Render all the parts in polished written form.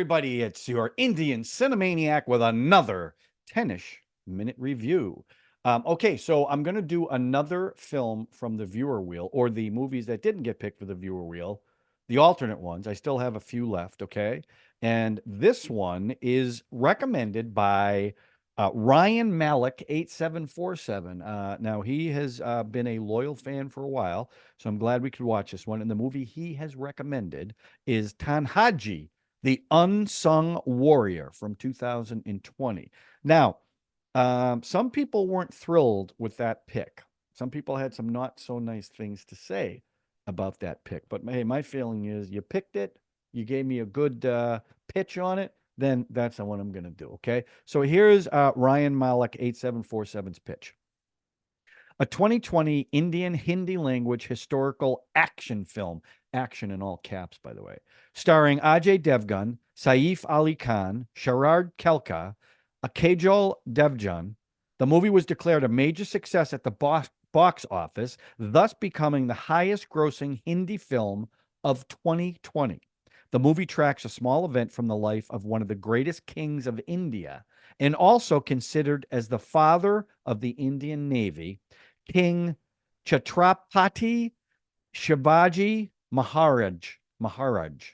everybody. It's your Indian Cinemaniac with another 10-ish minute review. Okay, so I'm going to do another film from the viewer wheel, or the movies that didn't get picked for the viewer wheel, the alternate ones. I still have a few left, okay? And this one is recommended by Ryan Malik 8747. Now, he has been a loyal fan for a while, so I'm glad we could watch this one. And the movie he has recommended is Tanhaji, the Unsung Warrior from 2020. Now, some people weren't thrilled with that pick. Some people had some not so nice things to say about that pick. But hey, my feeling is you picked it, you gave me a good pitch on it, then that's what I'm going to do. Okay. So here's Ryan Malik 8747's pitch. A 2020 Indian Hindi language historical action film, action in all caps, by the way, starring Adjay Devgn, Saif Ali Khan, Sharad Kelkar, Kajol Devgan. The movie was declared a major success at the box office, thus becoming the highest grossing Hindi film of 2020. The movie tracks a small event from the life of one of the greatest kings of India and also considered as the father of the Indian Navy, King Chhatrapati Shivaji Maharaj.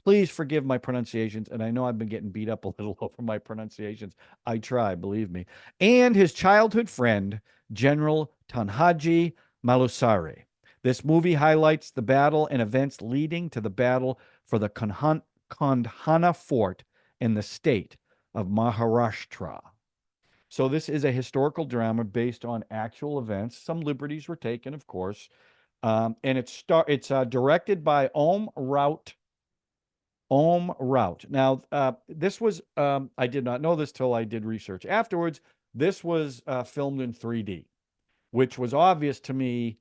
Please forgive my pronunciations, and I know I've been getting beat up a little over my pronunciations. I try, believe me. And his childhood friend, General Tanhaji Malusare. This movie highlights the battle and events leading to the battle for the Kandhana Fort in the state of Maharashtra. So this is a historical drama based on actual events. Some liberties were taken, of course. And it's directed by Om Raut. Om Raut. Now, this was, I did not know this till I did research afterwards. This was filmed in 3D, which was obvious to me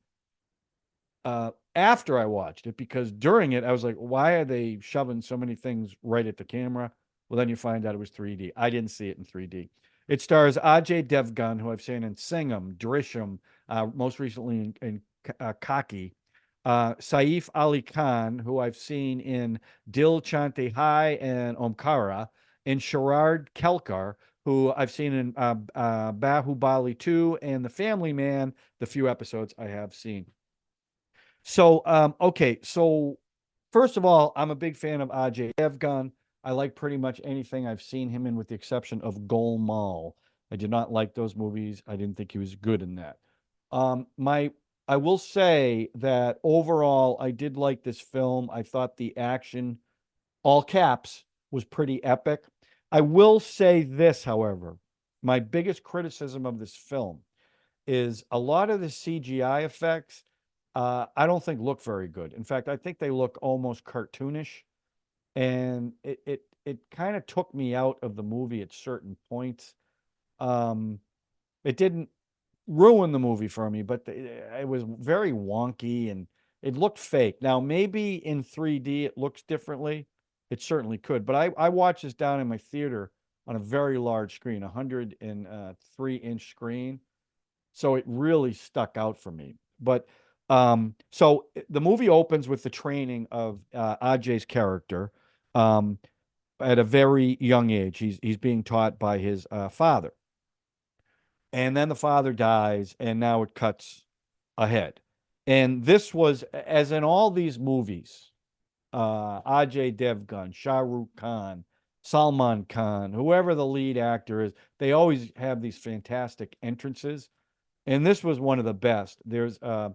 after I watched it, because during it, I was like, why are they shoving so many things right at the camera? Well, then you find out it was 3D. I didn't see it in 3D. It stars Adjay Devgn, who I've seen in Singham, Drishyam, most recently in Khakee, Saif Ali Khan, who I've seen in Dil Chata Hai and Omkara, and Sharad Kelkar, who I've seen in Baahubali 2 and The Family Man, the few episodes I have seen. So, okay, so first of all, I'm a big fan of Adjay Devgn. I like pretty much anything I've seen him in, with the exception of Golmaal. I did not like those movies. I didn't think he was good in that. I will say that overall, I did like this film. I thought the action, all caps, was pretty epic. I will say this, however, my biggest criticism of this film is a lot of the CGI effects, I don't think look very good. In fact, I think they look almost cartoonish, and it kind of took me out of the movie at certain points. It didn't ruin the movie for me, but it was very wonky and it looked fake. Now, maybe in 3D it looks differently. It certainly could, but I watched this down in my theater on a very large screen, 103-inch screen. So it really stuck out for me. But so the movie opens with the training of Ajay's character at a very young age. He's being taught by his father. And then the father dies, and now it cuts ahead. And this was, as in all these movies, Ajay Devgn, Shah Rukh Khan, Salman Khan, whoever the lead actor is, they always have these fantastic entrances. And this was one of the best. There's a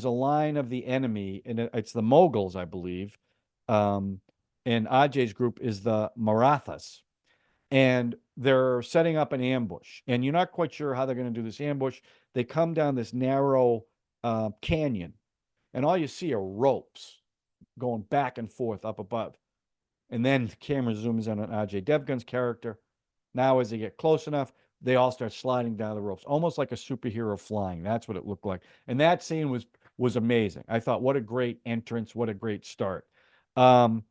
line of the enemy, and it's the Mughals, I believe. And Ajay's group is the Marathas, and they're setting up an ambush, and you're not quite sure how they're going to do this ambush. They come down this narrow canyon, and all you see are ropes going back and forth up above. And then the camera zooms in on Ajay Devgn's character. Now, as they get close enough, they all start sliding down the ropes, almost like a superhero flying. That's what it looked like. And that scene was amazing. I thought, what a great entrance, what a great start. So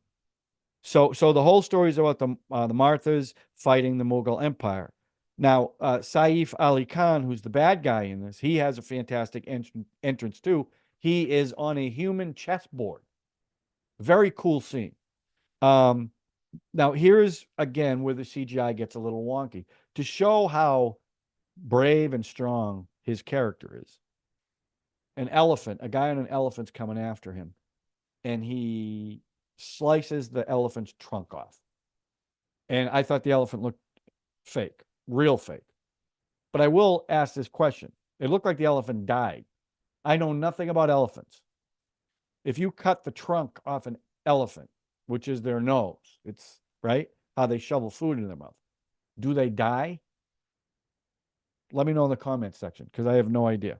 the whole story is about the Marathas fighting the Mughal Empire. Now, Saif Ali Khan, who's the bad guy in this, he has a fantastic entrance too. He is on a human chessboard. Very cool scene. Now, here's again where the CGI gets a little wonky to show how brave and strong his character is. An elephant, a guy on an elephant's coming after him, and he slices the elephant's trunk off. And I thought the elephant looked fake, real fake. But I will ask this question. It looked like the elephant died. I know nothing about elephants. If you cut the trunk off an elephant, which is their nose, it's right, how they shovel food in their mouth, do they die? Let me know in the comments section because I have no idea.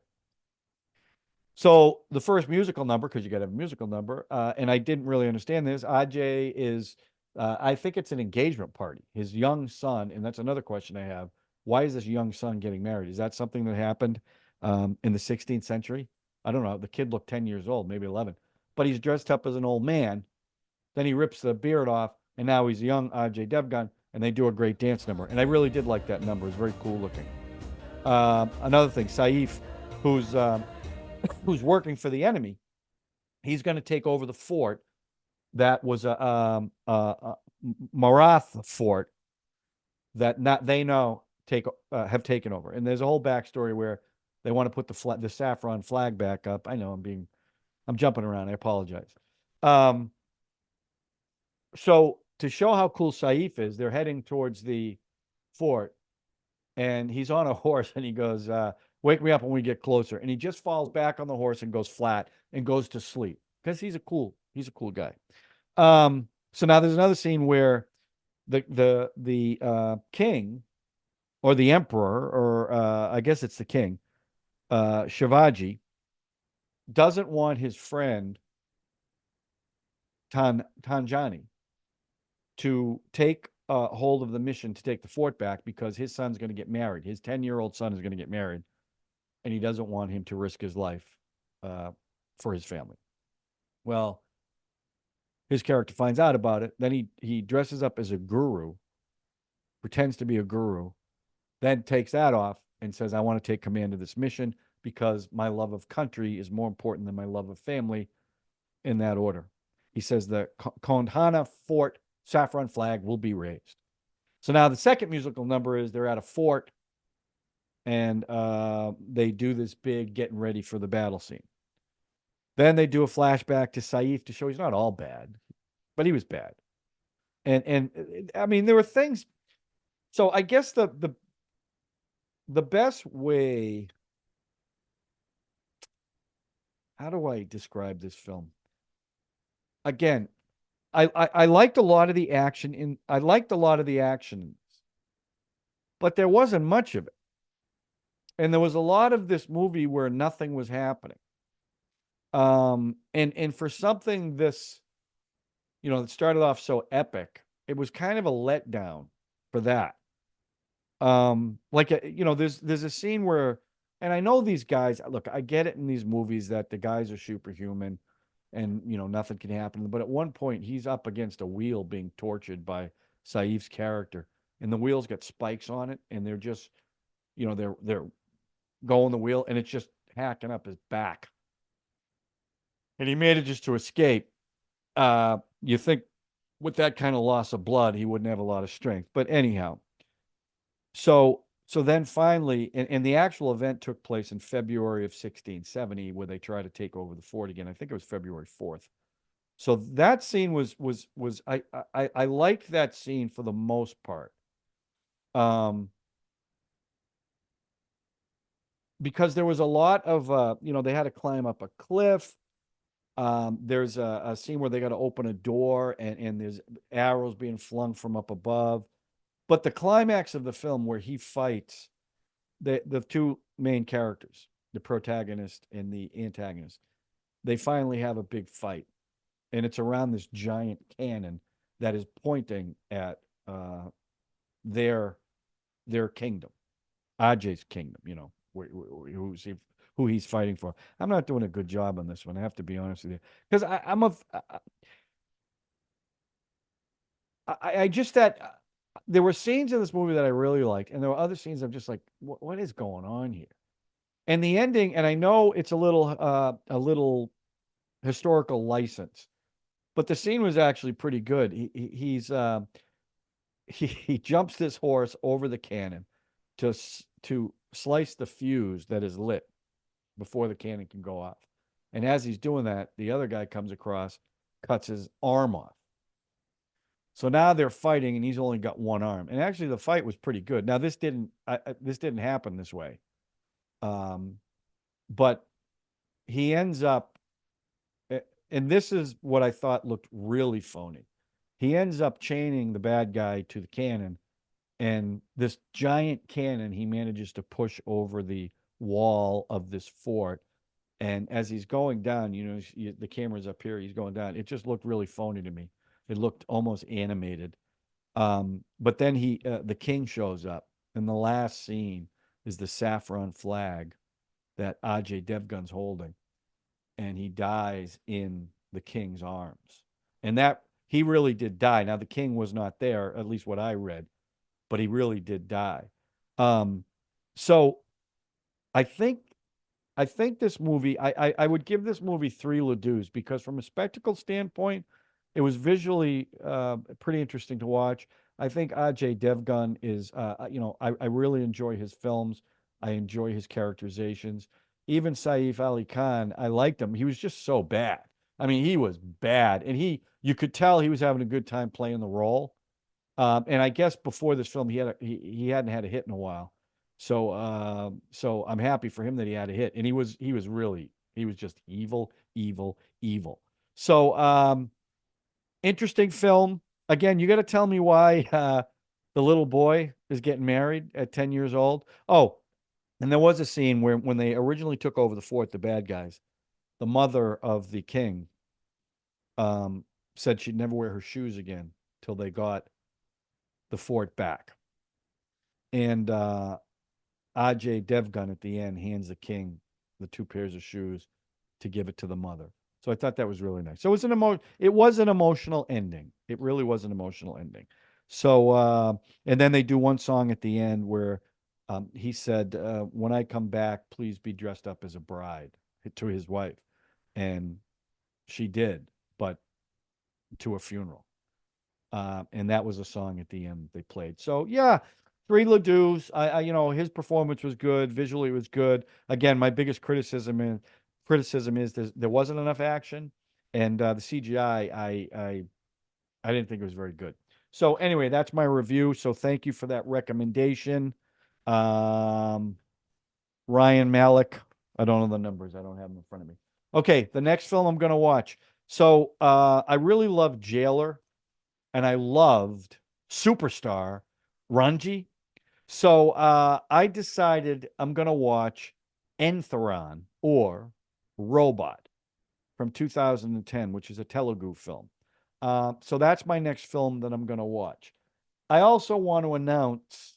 So the first musical number, because you got to have a musical number, and I didn't really understand this. Adjay is, I think it's an engagement party. His young son, and that's another question I have. Why is this young son getting married? Is that something that happened in the 16th century? I don't know. The kid looked 10 years old, maybe 11, but he's dressed up as an old man. Then he rips the beard off, and now he's young Adjay Devgn, and they do a great dance number. And I really did like that number. It's very cool looking. Another thing, Saif, who's working for the enemy, he's going to take over the fort that was a Marathas fort that not they know have taken over. And there's a whole backstory where they want to put the saffron flag back up. I know I'm jumping around. I apologize. So to show how cool Saif is, they're heading towards the fort, and he's on a horse, and he goes, "Wake me up when we get closer." And he just falls back on the horse and goes flat and goes to sleep because he's a cool guy. So now there's another scene where the king or the emperor, or I guess it's the king, Shivaji, doesn't want his friend Tanjani to take hold of the mission to take the fort back because his son's going to get married. His 10-year-old son is going to get married, and he doesn't want him to risk his life for his family. Well, his character finds out about it. Then he dresses up as a guru, pretends to be a guru, then takes that off and says, "I want to take command of this mission because my love of country is more important than my love of family," in that order. He says the Kondhana Fort saffron flag will be raised. So now the second musical number is they're at a fort, and they do this big getting ready for the battle scene. Then they do a flashback to Saif to show he's not all bad, but he was bad. And I mean, there were things. So I guess the best way, how do I describe this film? Again, I liked a lot of the action I liked a lot of the action, but there wasn't much of it. And there was a lot of this movie where nothing was happening. And for something this, that started off so epic, it was kind of a letdown for that. There's a scene where, and I know these guys, look, I get it in these movies that the guys are superhuman and, nothing can happen. But at one point, he's up against a wheel being tortured by Saif's character, and the wheel's got spikes on it, and they're just, they're going the wheel, and it's just hacking up his back. And he made it just to escape. You think with that kind of loss of blood, he wouldn't have a lot of strength. But anyhow, so then finally, and the actual event took place in February of 1670, where they tried to take over the fort again. I think it was February 4th. So that scene was I liked that scene for the most part. Because there was a lot of they had to climb up a cliff. There's a scene where they got to open a door, and there's arrows being flung from up above. But the climax of the film, where he fights the two main characters, the protagonist and the antagonist, they finally have a big fight, and it's around this giant cannon that is pointing at their kingdom, Ajay's kingdom. Who he's fighting for. I'm not doing a good job on this one. I have to be honest with you, because I just that there were scenes in this movie that I really liked, and there were other scenes I'm just like, what is going on here? And the ending, and I know it's a little historical license, But the scene was actually pretty good. He jumps this horse over the cannon to slice the fuse that is lit before the cannon can go off. And as he's doing that, the other guy comes across, cuts his arm off. So now they're fighting, and he's only got one arm. And actually, the fight was pretty good. Now this didn't happen this way, but he ends up, and this is what I thought looked really phony. He ends up chaining the bad guy to the cannon, and this giant cannon he manages to push over the wall of this fort. And as he's going down, the camera's up here, he's going down. It just looked really phony to me. It looked almost animated. But then the king shows up, and the last scene is the saffron flag that Ajay Devgun's holding, and he dies in the king's arms. And that he really did die. Now the king was not there, at least what I read, but he really did die. So I think this movie, I would give this movie 3 Ladus, because from a spectacle standpoint, it was visually pretty interesting to watch. I think Ajay Devgn is, I really enjoy his films. I enjoy his characterizations. Even Saif Ali Khan, I liked him. He was just so bad. I mean, he was bad, and you could tell he was having a good time playing the role. And I guess before this film, he hadn't had a hit in a while. So I'm happy for him that he had a hit, and he was just evil, evil, evil. So interesting film. Again, you got to tell me why the little boy is getting married at 10 years old. Oh, and there was a scene where when they originally took over the fort, the bad guys, the mother of the king said she'd never wear her shoes again till they got the fort back. And Ajay Devgn at the end hands the king the 2 pairs of shoes to give it to the mother. So I thought that was really nice. So it was an emotional ending. It really was an emotional ending. So and then they do one song at the end where he said, "When I come back, please be dressed up as a bride," to his wife, and she did, but to a funeral. And that was a song at the end they played. So yeah, 3 Ladus. His performance was good. Visually, it was good. Again, my biggest criticism is there wasn't enough action, and the CGI I didn't think it was very good. So anyway, that's my review. So thank you for that recommendation, Ryan Malik. I don't know the numbers. I don't have them in front of me. Okay, the next film I'm going to watch. So I really loved Jailer, and I loved Superstar, Ranji. So I decided I'm going to watch Enthron, or Robot, from 2010, which is a Telugu film. So that's my next film that I'm going to watch. I also want to announce,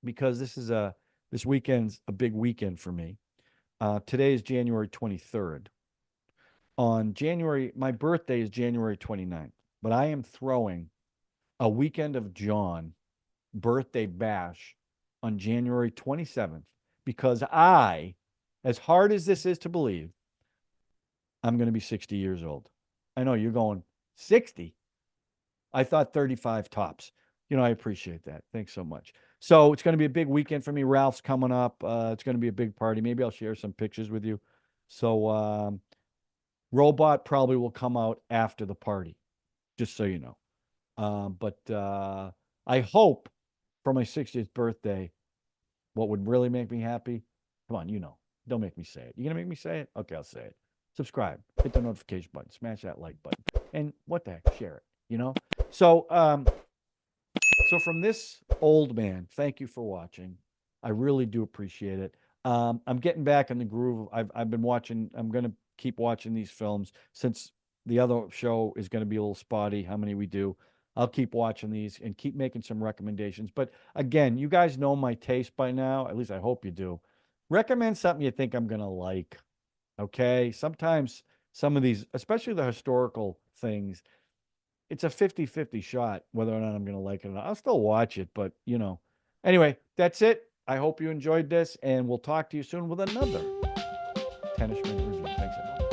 because this weekend's a big weekend for me. Today is January 23rd. My birthday is January 29th, but I am throwing a Weekend of John birthday bash on January 27th, because as hard as this is to believe, I'm going to be 60 years old. I know you're going, 60? I thought 35 tops. I appreciate that. Thanks so much. So it's going to be a big weekend for me. Ralph's coming up. It's going to be a big party. Maybe I'll share some pictures with you. So Robot probably will come out after the party, just so you know. But I hope for my 60th birthday, what would really make me happy? Come on, don't make me say it. You gonna make me say it? Okay, I'll say it. Subscribe, hit the notification button, smash that like button, and what the heck, share it. So from this old man, thank you for watching. I really do appreciate it. I'm getting back in the groove. I've been watching. I'm gonna keep watching these films, since the other show is going to be a little spotty. How many we do? I'll keep watching these and keep making some recommendations. But again, you guys know my taste by now. At least I hope you do. Recommend something you think I'm going to like. Okay. Sometimes some of these, especially the historical things, it's a 50-50 shot whether or not I'm going to like it or not. I'll still watch it, but Anyway, that's it. I hope you enjoyed this, and we'll talk to you soon with another 10ish-Minute review. Thanks, everyone.